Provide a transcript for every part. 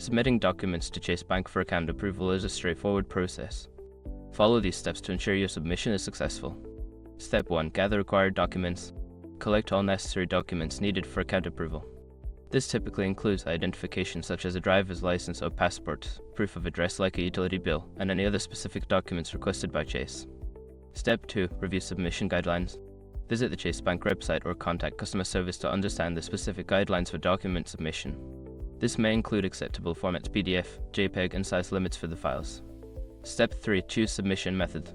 Submitting documents to Chase Bank for account approval is a straightforward process. Follow these steps to ensure your submission is successful. Step 1. Gather required documents. Collect all necessary documents needed for account approval. This typically includes identification such as a driver's license or passport, proof of address like a utility bill, and any other specific documents requested by Chase. Step 2. Review submission guidelines. Visit the Chase Bank website or contact customer service to understand the specific guidelines for document submission. This may include acceptable formats PDF, JPEG, and size limits for the files. Step 3. Choose submission method.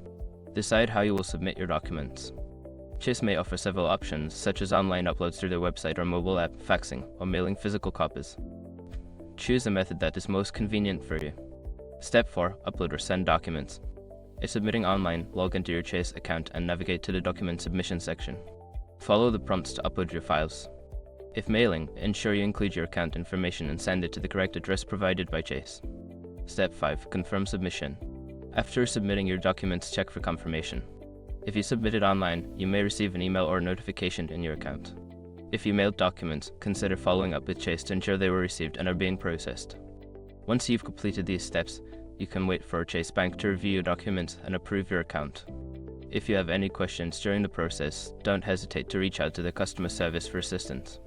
Decide how you will submit your documents. Chase may offer several options, such as online uploads through their website or mobile app, faxing, or mailing physical copies. Choose a method that is most convenient for you. Step 4. Upload or send documents. If submitting online, log into your Chase account and navigate to the document submission section. Follow the prompts to upload your files. If mailing, ensure you include your account information and send it to the correct address provided by Chase. Step 5. Confirm submission. After submitting your documents, check for confirmation. If you submitted online, you may receive an email or notification in your account. If you mailed documents, consider following up with Chase to ensure they were received and are being processed. Once you've completed these steps, you can wait for Chase Bank to review your documents and approve your account. If you have any questions during the process, don't hesitate to reach out to the customer service for assistance.